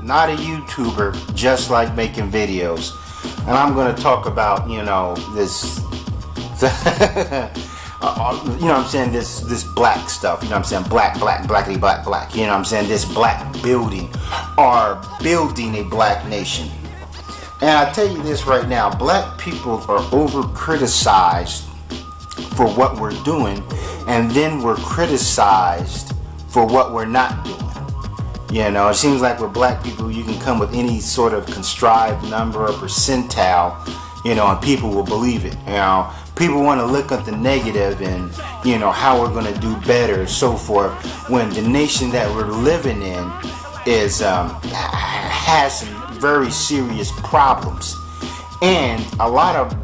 not a YouTuber, just like making videos. And I'm going to talk about, this, this black stuff, blackity-black-black, this black building, or building a black nation. And I tell you this right now, black people are over-criticized for what we're doing, and then we're criticized for what we're not doing. It seems like with black people, you can come with any sort of contrived number or percentile, and people will believe it. People want to look at the negative and, how we're going to do better and so forth, when the nation that we're living in has some very serious problems. And a lot of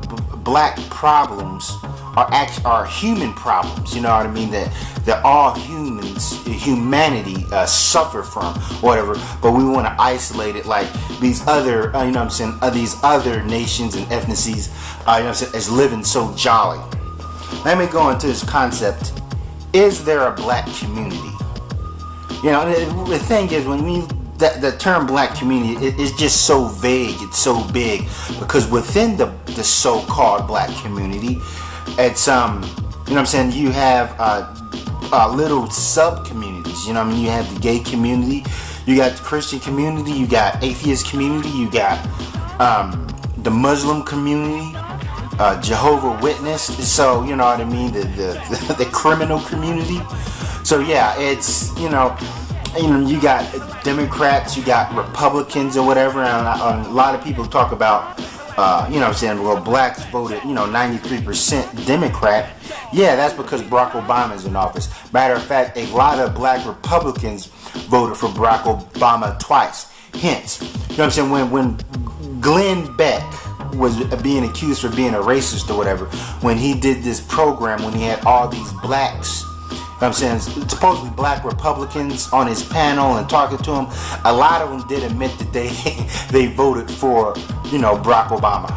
black problems are human problems, that all humanity suffer from, whatever. But we want to isolate it like these other, these other nations and ethnicities, as living so jolly. Let me go into this concept. Is there a black community? The thing is, when the term black community is just so vague, it's so big, because within the so-called black community, it's you have little sub-communities. You have the gay community, you got the Christian community, you got atheist community, you got the Muslim community, Jehovah's Witness, so the criminal community. So yeah, it's you got Democrats, you got Republicans or whatever, and a lot of people talk about well, blacks voted, 93% Democrat. Yeah, that's because Barack Obama is in office. Matter of fact, a lot of black Republicans voted for Barack Obama twice. Hence, when Glenn Beck was being accused for being a racist or whatever, when he did this program, when he had all these blacks, supposedly black Republicans on his panel and talking to him, a lot of them did admit that they voted for, Barack Obama,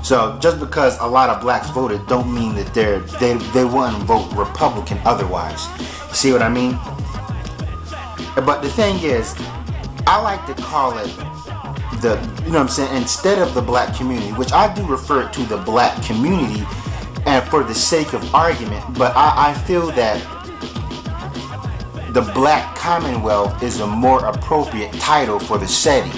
So just because a lot of blacks voted don't mean that they wouldn't vote Republican otherwise. See what I mean? But the thing is, I like to call it instead of the black community, which I do refer to the black community, and for the sake of argument, but I feel that the Black Commonwealth is a more appropriate title for the setting.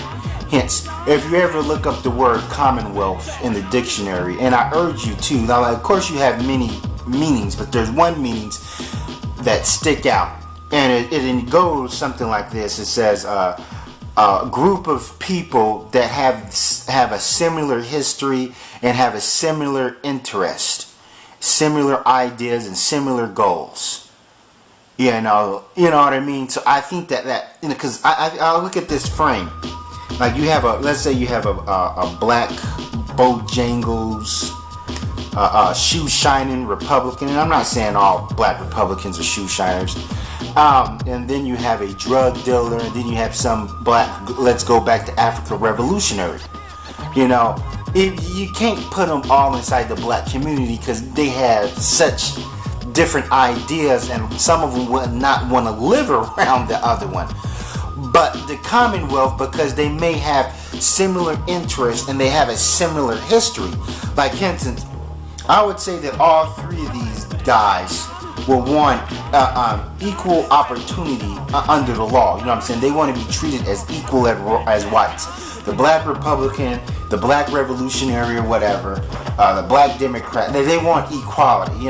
Hence, if you ever look up the word Commonwealth in the dictionary, and I urge you to, now of course you have many meanings, but there's one meaning that stick out, and it goes something like this. It says a group of people that have a similar history and have a similar interest, similar ideas and similar goals. You know what I mean? So I think that because I look at this frame, like let's say you have a black Bojangles shoe shining Republican, and I'm not saying all black Republicans are shoe shiners. And then you have a drug dealer, and then you have some black, let's go back to Africa, revolutionary. You can't put them all inside the black community because they have such different ideas, and some of them would not want to live around the other one. But the Commonwealth, because they may have similar interests and they have a similar history. Like, for instance, I would say that all three of these guys will want equal opportunity under the law. They want to be treated as equal as whites. The black Republican, the black revolutionary or whatever, the black Democrat, they want equality.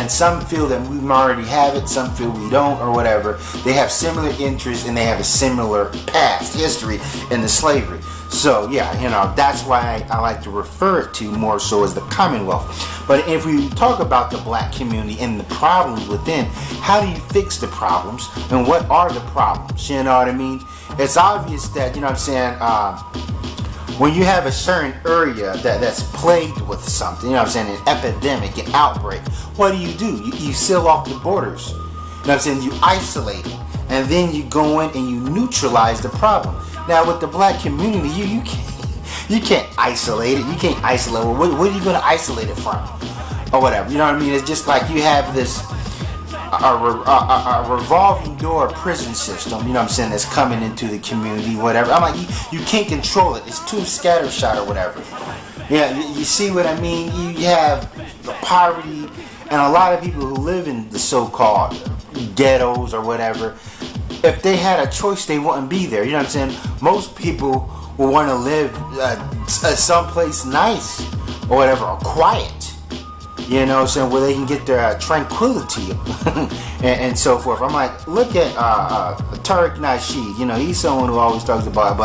Some feel that we already have it, some feel we don't, or whatever. They have similar interests and they have a similar past history in the slavery. So yeah, that's why I like to refer it to more so as the Commonwealth. But if we talk about the black community and the problems within, how do you fix the problems and what are the problems? You know what I mean? It's obvious that, when you have a certain area that's plagued with something, an epidemic, an outbreak, what do? You seal off the borders. You isolate it, and then you go in and you neutralize the problem. Now with the black community, you can't isolate it. You can't isolate it. What are you going to isolate it from? Or whatever. It's just like you have this a revolving door prison system, you know what I'm saying, that's coming into the community, whatever. I'm like, you can't control it. It's too scattershot or whatever. Yeah, you see what I mean? You have the poverty, and a lot of people who live in the so-called ghettos or whatever, if they had a choice, they wouldn't be there. You know what I'm saying? Most people will want to live someplace nice or whatever, or quiet. You know what I'm saying? Where they can get their tranquility and so forth. I'm like, look at Tariq Nasheed. You know, he's someone who always talks about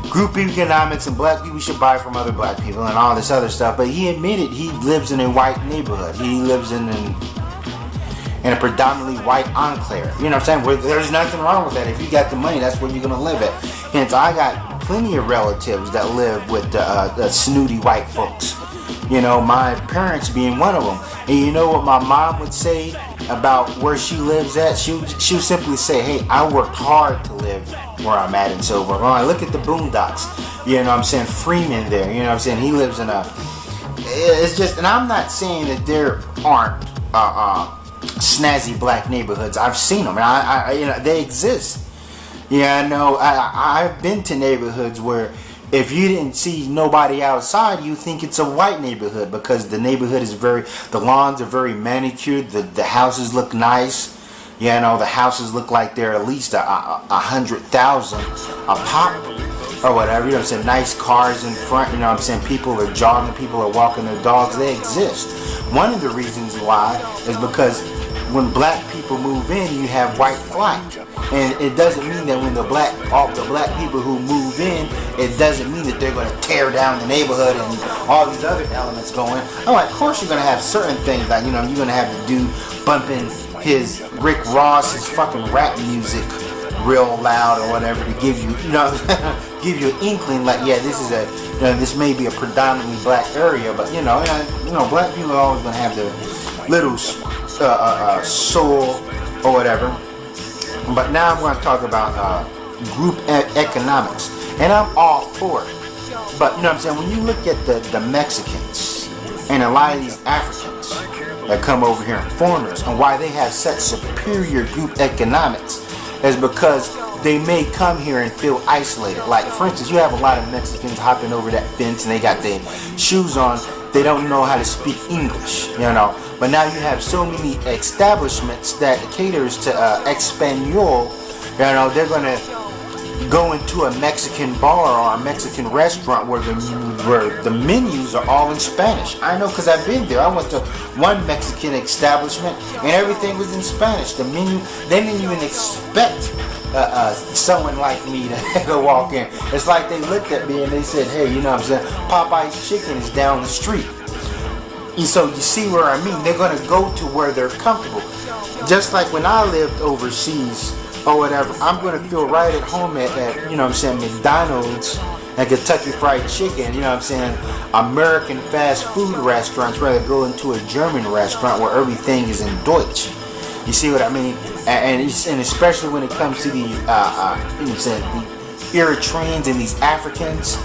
group economics and black people should buy from other black people and all this other stuff. But he admitted he lives in a white neighborhood. He lives in a predominantly white enclave. You know what I'm saying? Where there's nothing wrong with that. If you got the money, that's where you're going to live at. Hence, I got plenty of relatives that live with the snooty white folks. You know, my parents being one of them. And you know what my mom would say about where she lives at? She would simply say, hey, I worked hard to live where I'm at and so forth. I look at the Boondocks. You know what I'm saying? Freeman there. You know what I'm saying? He lives in it's just, and I'm not saying that there aren't snazzy black neighborhoods. I've seen them. And you know, they exist. Yeah, I know. I've been to neighborhoods where if you didn't see nobody outside, you think it's a white neighborhood because the neighborhood is the lawns are very manicured, the houses look nice. You know, the houses look like they're at least 100,000 a pop or whatever. You know what I'm saying? Nice cars in front. You know what I'm saying? People are jogging, people are walking their dogs. They exist. One of the reasons why is because when black people move in, you have white flight. And it doesn't mean that when all the black people who move in, it doesn't mean that they're going to tear down the neighborhood and all these other elements going. Oh, of course you're going to have certain things like, you know, you're going to have the dude bumping his Rick Ross, his fucking rap music real loud or whatever to give you, you know, give you an inkling like, yeah, this is this may be a predominantly black area, but you know, black people are always going to have their little soul or whatever. But now I'm going to talk about group economics, and I'm all for it. But you know what I'm saying, when you look at the Mexicans and a lot of these Africans that come over here and foreigners, and why they have such superior group economics is because they may come here and feel isolated. Like for instance, you have a lot of Mexicans hopping over that fence and they got their shoes on. They don't know how to speak English, you know. But now you have so many establishments that caters to Espanol. You know, they're gonna go into a Mexican bar or a Mexican restaurant where the menus are all in Spanish. I know because I've been there. I went to one Mexican establishment and everything was in Spanish. The menu, they didn't even expect someone like me to go walk in. It's like they looked at me and they said, hey, you know what I'm saying, Popeye's chicken is down the street. And so you see where I mean, they're going to go to where they're comfortable. Just like when I lived overseas or whatever, I'm going to feel right at home at you know what I'm saying, McDonald's and Kentucky Fried Chicken, you know what I'm saying, American fast food restaurants, rather go into a German restaurant where everything is in Deutsch. You see what I mean? And especially when it comes to these, you know what I'm saying, the Eritreans and these Africans.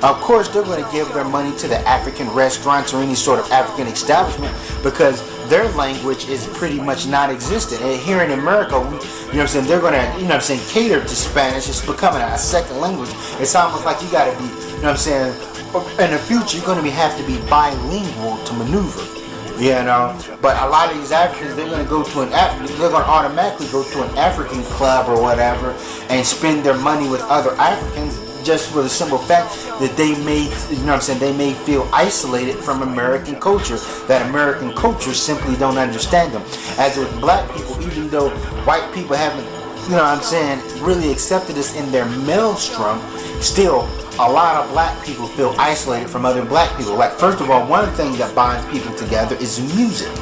Of course, they're going to give their money to the African restaurants or any sort of African establishment because their language is pretty much non-existent. And here in America, you know what I'm saying, they're going to, you know what I'm saying, cater to Spanish. It's becoming a second language. It's almost like you got to be, you know what I'm saying, in the future, you're going to have to be bilingual to maneuver. You know, but a lot of these Africans, they're going to automatically go to an African club or whatever and spend their money with other Africans just for the simple fact that they may, you know what I'm saying, they may feel isolated from American culture, that American culture simply don't understand them. As with black people, even though white people haven't, you know what I'm saying, really accepted us in their maelstrom, still a lot of black people feel isolated from other black people. Like, first of all, one thing that binds people together is music.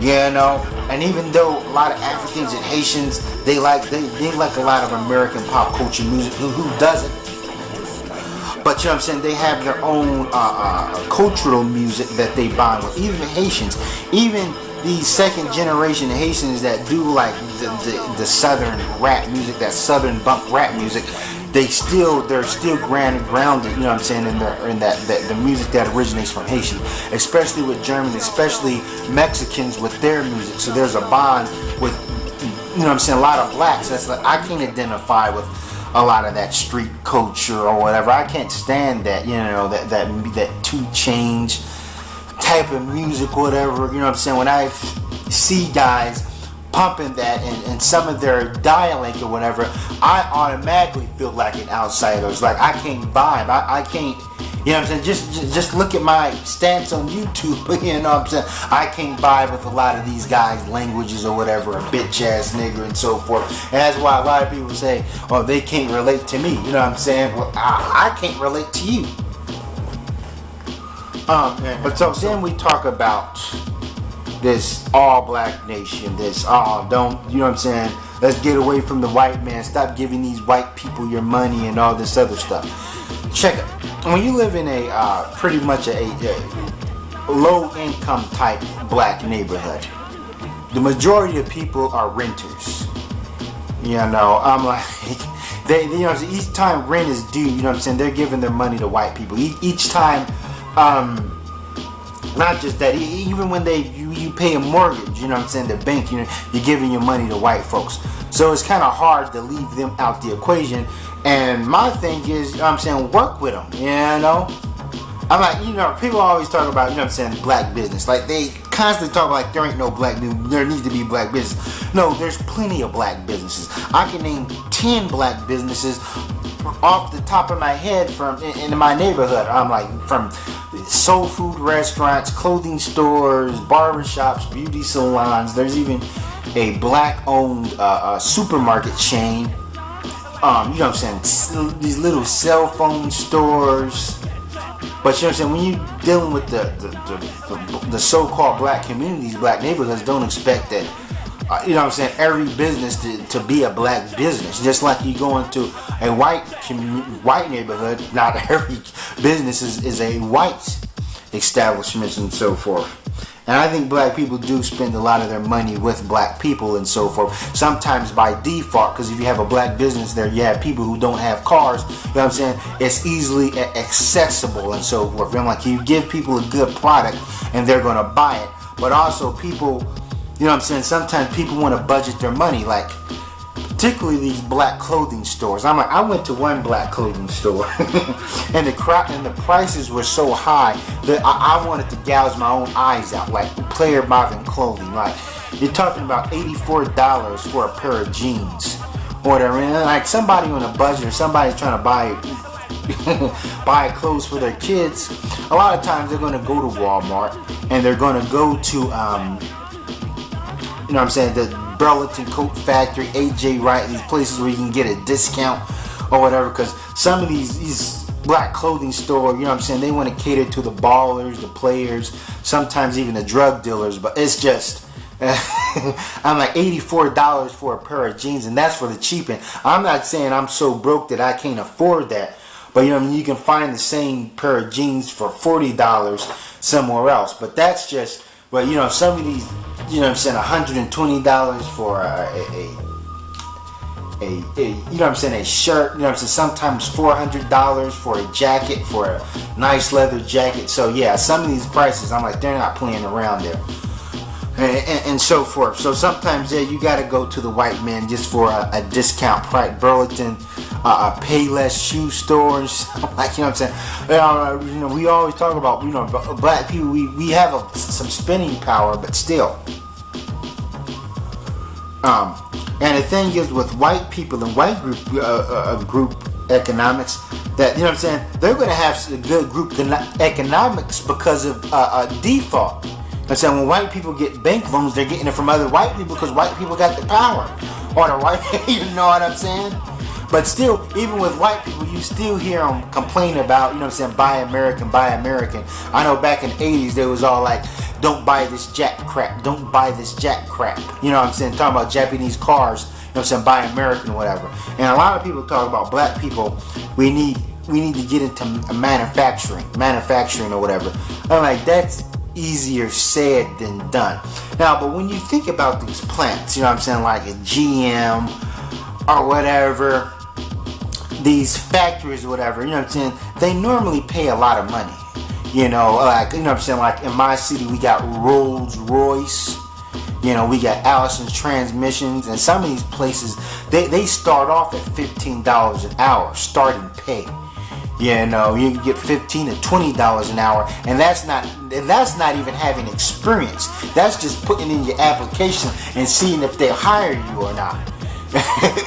You know, and even though a lot of Africans and Haitians, they like a lot of American pop culture music. Who doesn't? But you know what I'm saying, they have their own cultural music that they bond with. Even Haitians, even these second generation Haitians that do like the southern rap music, that southern bump rap music, they're still grounded, you know what I'm saying, in the music that originates from Haiti, especially with Germany, especially Mexicans with their music. So there's a bond with, you know what I'm saying, a lot of blacks. That's like, I can't identify with a lot of that street culture or whatever. I can't stand that, you know, that 2 Chainz type of music, whatever. You know what I'm saying? When I see guys pumping that and some of their dialect or whatever, I automatically feel like an outsider. It's like I can't vibe. I can't, you know what I'm saying? Just look at my stance on YouTube, you know what I'm saying? I can't vibe with a lot of these guys' languages or whatever, a bitch ass nigger and so forth. And that's why a lot of people say, oh, they can't relate to me. You know what I'm saying? Well, I can't relate to you. But so then we talk about this all black nation, this don't, you know what I'm saying, let's get away from the white man, stop giving these white people your money and all this other stuff. Check it. When you live in a pretty much a low income type black neighborhood, the majority of people are renters. You know, I'm like, they, you know, each time rent is due, you know what I'm saying, they're giving their money to white people. Each time, not just that, even when you pay a mortgage, you know what I'm saying, the bank, you know, you're giving your money to white folks. So it's kind of hard to leave them out the equation. And my thing is, you know what I'm saying, work with them, you know. I'm like, you know, people always talk about, you know what I'm saying, black business. Like, they constantly talk like there ain't no black business, there needs to be black business. No, there's plenty of black businesses. I can name 10 black businesses off the top of my head from in my neighborhood. I'm like, from soul food restaurants, clothing stores, barbershops, beauty salons. There's even a black-owned supermarket chain. You know what I'm saying? These little cell phone stores. But you know what I'm saying? When you're dealing with the so-called black communities, black neighborhoods, don't expect that. You know what I'm saying? Every business to be a black business. Just like you go into a white neighborhood, not every business is a white establishment and so forth. And I think black people do spend a lot of their money with black people and so forth. Sometimes by default, because if you have a black business there, you have people who don't have cars. You know what I'm saying? It's easily accessible and so forth. I'm like, you give people a good product and they're going to buy it. But also people, you know what I'm saying, sometimes people want to budget their money, like particularly these black clothing stores. I'm like, I went to one black clothing store and the prices were so high that I wanted to gouge my own eyes out, like Player Marvin clothing. Like, you're talking about $84 for a pair of jeans or whatever. And like somebody on a budget or somebody's trying to buy clothes for their kids, a lot of times they're going to go to Walmart and they're going to go to you know what I'm saying, the Burlington Coat Factory, AJ Wright, these places where you can get a discount or whatever, because some of these black clothing store, you know what I'm saying, they want to cater to the ballers, the players, sometimes even the drug dealers. But it's just I'm like, $84 for a pair of jeans, and that's for the cheap end. I'm not saying I'm so broke that I can't afford that, but you know what I mean, you can find the same pair of jeans for $40 somewhere else. But that's just, but you know, some of these, you know what I'm saying, $120 for you know what I'm saying, a shirt, you know what I'm saying, sometimes $400 for a jacket, for a nice leather jacket. So yeah, some of these prices, I'm like, they're not playing around there. And so forth. So sometimes, yeah, you got to go to the white man just for a discount price. Burlington, Payless shoe stores, like, you know what I'm saying. You know, we always talk about, you know, black people. We have some spending power, but still. And the thing is, with white people and white group economics, that, you know what I'm saying, they're going to have a good group economics because of default. I'm saying, when white people get bank loans, they're getting it from other white people because white people got the power. Or the white, you know what I'm saying? But still, even with white people, you still hear them complain about, you know what I'm saying, buy American, buy American. I know back in the 80s, they was all like, don't buy this jack crap, don't buy this jack crap. You know what I'm saying? Talking about Japanese cars, you know what I'm saying, buy American or whatever. And a lot of people talk about black people, we need to get into manufacturing or whatever. I'm like, that's easier said than done. Now, but when you think about these plants, you know what I'm saying, like a GM or whatever, these factories or whatever, you know what I'm saying, they normally pay a lot of money. You know, like, you know what I'm saying, like in my city we got Rolls Royce, you know, we got Allison's Transmissions, and some of these places they start off at $15 an hour starting pay. You know, you can get $15 to $20 an hour, and that's not even having experience. That's just putting in your application and seeing if they'll hire you or not.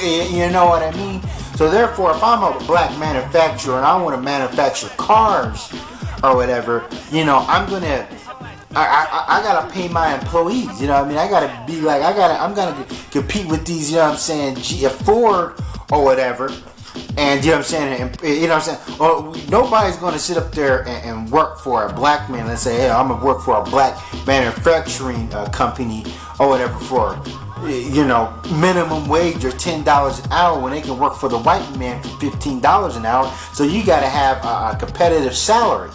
You know what I mean? So therefore, if I'm a black manufacturer and I want to manufacture cars or whatever, you know, I gotta pay my employees. You know what I mean? I gotta be like, I'm gonna compete with these, you know what I'm saying, Ford or whatever. And you know what I'm saying, and, you know what I'm saying, well, nobody's going to sit up there and work for a black man. Let's say, hey, I'm going to work for a black manufacturing company or whatever for, you know, minimum wage or $10 an hour when they can work for the white man for $15 an hour. So you got to have a competitive salary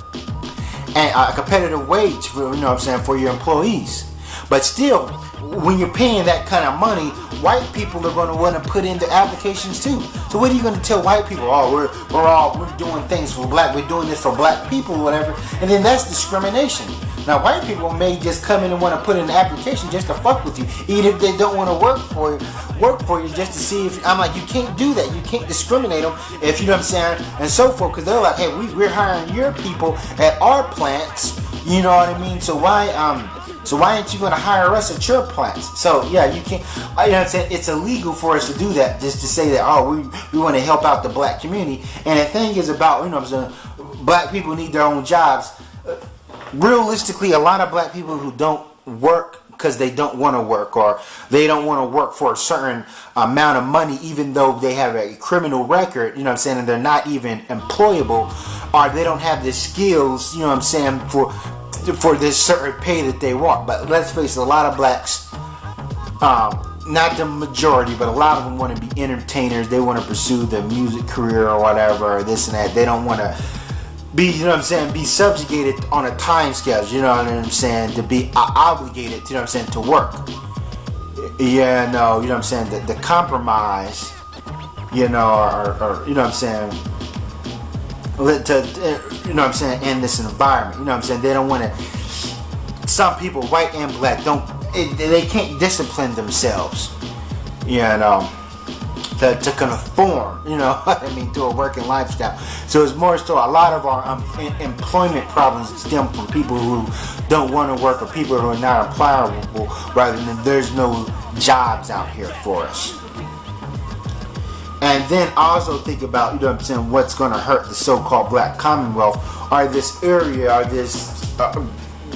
and a competitive wage for, you know what I'm saying, for your employees. But still, when you're paying that kind of money, white people are going to want to put in their applications too. So what are you going to tell white people? Oh, we're doing things for black, we're doing this for black people or whatever. And then that's discrimination. Now, white people may just come in and want to put in an application just to fuck with you, even if they don't want to work for you just to see if, I'm like, you can't do that. You can't discriminate them, if you know what I'm saying, and so forth, because they're like, hey, we're hiring your people at our plants, you know what I mean? So why aren't you going to hire us at your plants? So yeah, you can't. You know what I'm saying? It's illegal for us to do that, just to say that, oh, we want to help out the black community. And the thing is about, you know what I'm saying, black people need their own jobs. Realistically, a lot of black people who don't work because they don't want to work, or they don't want to work for a certain amount of money, even though they have a criminal record, you know what I'm saying, and they're not even employable, or they don't have the skills, you know what I'm saying, for this certain pay that they want. But let's face it, a lot of blacks, not the majority, but a lot of them want to be entertainers. They want to pursue the music career or whatever, or this and that. They don't want to be, you know what I'm saying, be subjugated on a time scale, you know what I'm saying, to be obligated, you know what I'm saying, to work. Yeah, no, you know what I'm saying, the compromise, you know, or you know what I'm saying, to, you know what I'm saying, in this environment, you know what I'm saying, they don't want to, some people, white and black, they can't discipline themselves, you know, to conform, you know what I mean, to a working lifestyle. So it's more so a lot of our employment problems stem from people who don't want to work, or people who are not employable, rather than there's no jobs out here for us. And then also think about, you know what I'm saying, what's going to hurt the so-called black Commonwealth, or this area, or this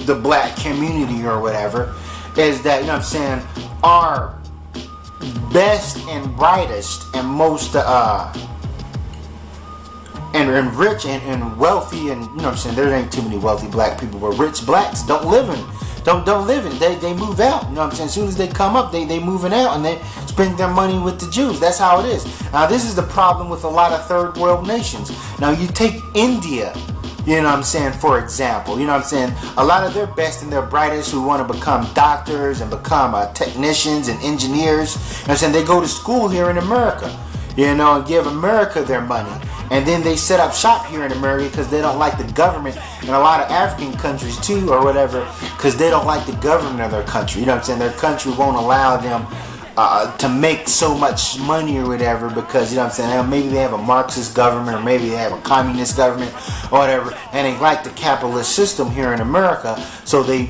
the black community or whatever, is that, you know what I'm saying, our best and brightest and most and rich and wealthy, and you know what I'm saying, there ain't too many wealthy black people, but rich blacks don't live in they move out, you know what I'm saying. As soon as they come up, they moving out, and they spend their money with the Jews. That's how it is. Now this is the problem with a lot of third world nations. Now you take India, you know what I'm saying, for example, you know what I'm saying, a lot of their best and their brightest who want to become doctors and become technicians and engineers, you know what I'm saying, they go to school here in America, you know, and give America their money. And then they set up shop here in America because they don't like the government, and a lot of African countries too, or whatever, because they don't like the government of their country. You know what I'm saying? Their country won't allow them to make so much money or whatever, because, you know what I'm saying, maybe they have a Marxist government, or maybe they have a communist government or whatever, and they like the capitalist system here in America, so they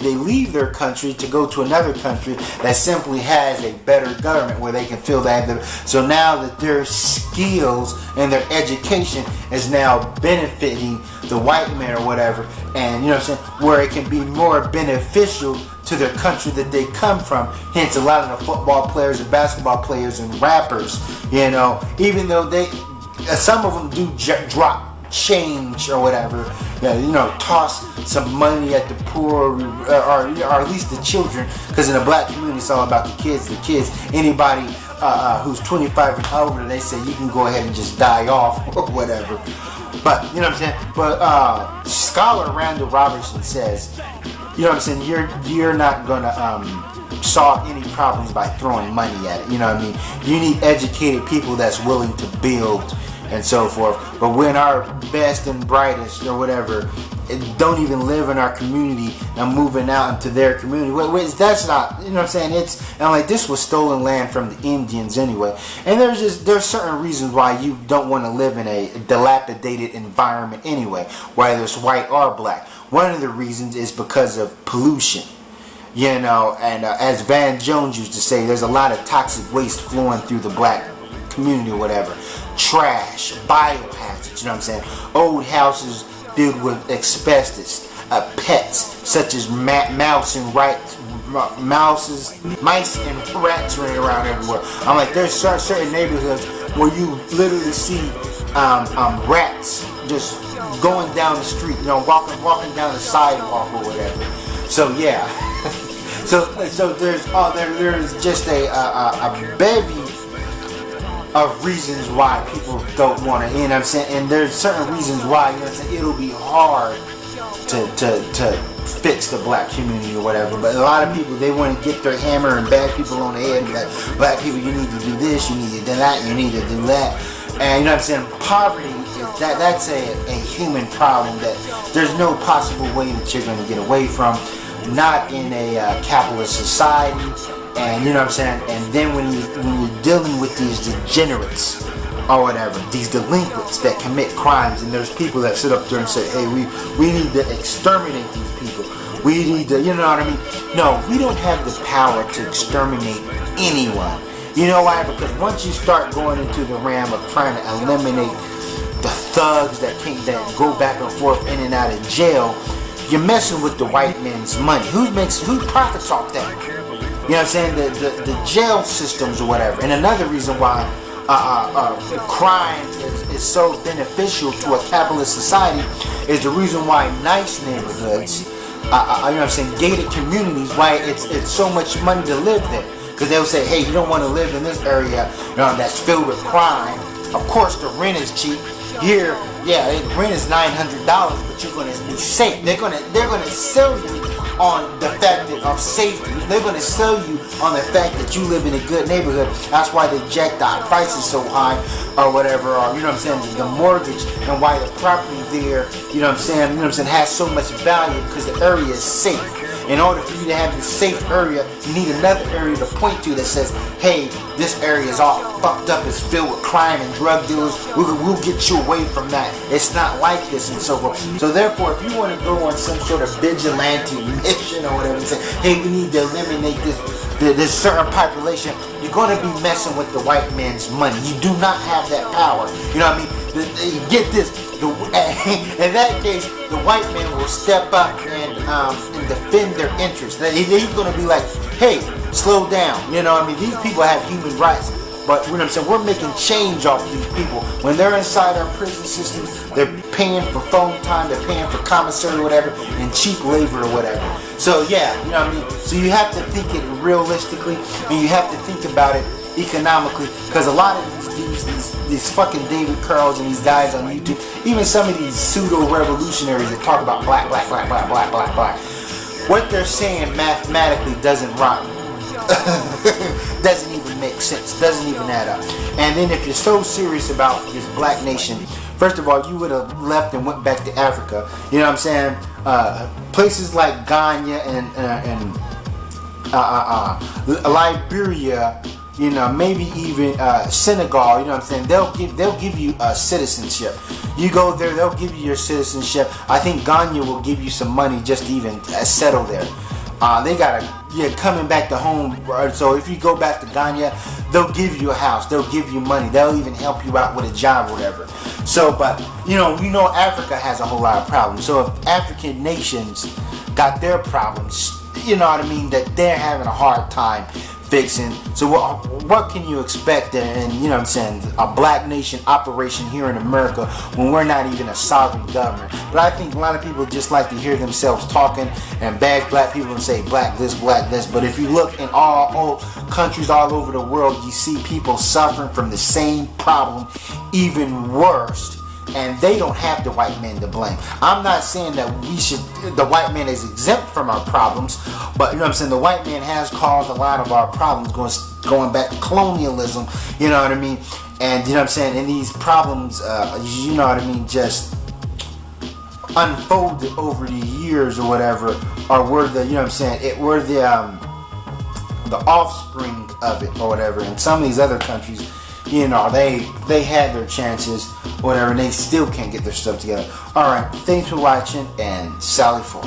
leave their country to go to another country that simply has a better government where they can feel that. So now that their skills and their education is now benefiting the white man or whatever, and you know what I'm saying, where it can be more beneficial to their country that they come from. Hence a lot of the football players and basketball players and rappers, you know, even though some of them do drop change or whatever, you know, toss some money at the poor, or at least the children, because in the black community it's all about the kids. Anybody who's 25 and over, they say you can go ahead and just die off or whatever. But you know what I'm saying, but scholar Randall Robertson says, you know what I'm saying, you're not gonna solve any problems by throwing money at it. You know what I mean? You need educated people that's willing to build, and so forth. But when our best and brightest or whatever don't even live in our community and moving out into their community, that's not, you know what I'm saying? And like, this was stolen land from the Indians anyway. And there's certain reasons why you don't want to live in a dilapidated environment anyway, whether it's white or black. One of the reasons is because of pollution. You know, and as Van Jones used to say, there's a lot of toxic waste flowing through the black community or whatever. Trash, biohazards, you know what I'm saying? Old houses filled with asbestos, pets such as mice and rats running around everywhere. I'm like, there's certain neighborhoods where you literally see rats just going down the street, you know, walking down the sidewalk or whatever. So yeah. So there's just a bevy of reasons why people don't want to, you know what I'm saying? And there's certain reasons why, you know what I'm saying, it'll be hard to fix the black community or whatever. But a lot of people, they want to get their hammer and bang people on the head and be like, black people, you need to do this, you need to do that, you need to do that. And you know what I'm saying? Poverty, that's a human problem that there's no possible way that you're going to get away from. Not in a capitalist society, and you know what I'm saying. And then when you're dealing with these degenerates or whatever, these delinquents that commit crimes, and there's people that sit up there and say, "Hey, we need to exterminate these people. We need to," you know what I mean? No, we don't have the power to exterminate anyone. You know why? Because once you start going into the realm of trying to eliminate the thugs that go back and forth in and out of jail, you're messing with the white man's money. Who profits off that? You know what I'm saying? The jail systems or whatever. And another reason why crime is so beneficial to a capitalist society is the reason why nice neighborhoods, you know what I'm saying, gated communities, why it's so much money to live there. Because they'll say, hey, you don't want to live in this area, you know, that's filled with crime. Of course, the rent is cheap. Here, yeah, rent is $900, but you're going to be safe. They're going to sell you on the fact of safety. They're going to sell you on the fact that you live in a good neighborhood. That's why they jacked the prices so high or whatever, or you know what I'm saying, the mortgage, and why the property there, you know what I'm saying, has so much value, because the area is safe. In order for you to have this safe area, you need another area to point to that says, hey, this area is all fucked up, it's filled with crime and drug dealers, we'll get you away from that. It's not like this and so forth. So therefore, if you want to go on some sort of vigilante mission or whatever and say, hey, we need to eliminate this certain population, you're going to be messing with the white man's money. You do not have that power. You know what I mean? Get this. In that case, the white man will step up and defend their interests. He's going to be like, hey, slow down. You know what I mean? These people have human rights. But you know what I'm saying, we're making change off these people. When they're inside our prison systems, they're paying for phone time, they're paying for commissary or whatever, and cheap labor or whatever. So yeah, you know what I mean? So you have to think it realistically, and you have to think about it economically, because a lot of these fucking David Curls and these guys on YouTube, even some of these pseudo-revolutionaries that talk about black, what they're saying mathematically doesn't rhyme. Doesn't even make sense, doesn't even add up. And then if you're so serious about this black nation, first of all, you would have left and went back to Africa. You know what I'm saying? Places like Ghana and Liberia, you know, maybe even Senegal, you know what I'm saying? They'll give you citizenship. You go there, they'll give you your citizenship. I think Ghana will give you some money just to even settle there. They coming back to home. So if you go back to Ghana, they'll give you a house, they'll give you money, they'll even help you out with a job or whatever. So, but you know Africa has a whole lot of problems. So if African nations got their problems, you know what I mean, that they're having a hard time fixing. So what can you expect and you know what I'm saying, a black nation operation here in America when we're not even a sovereign government? But I think a lot of people just like to hear themselves talking and bag black people and say black this, black this. But if you look in all countries all over the world, you see people suffering from the same problem, even worse and they don't have the white man to blame. I'm not saying that the white man is exempt from our problems, but you know what I'm saying, the white man has caused a lot of our problems going back to colonialism, you know what I mean? And you know what I'm saying, and these problems, you know what I mean, just unfolded over the years or whatever, or were the, you know what I'm saying, were the offspring of it or whatever. And some of these other countries, you know, they had their chances, whatever, and they still can't get their stuff together. Alright, thanks for watching, and Sally forth.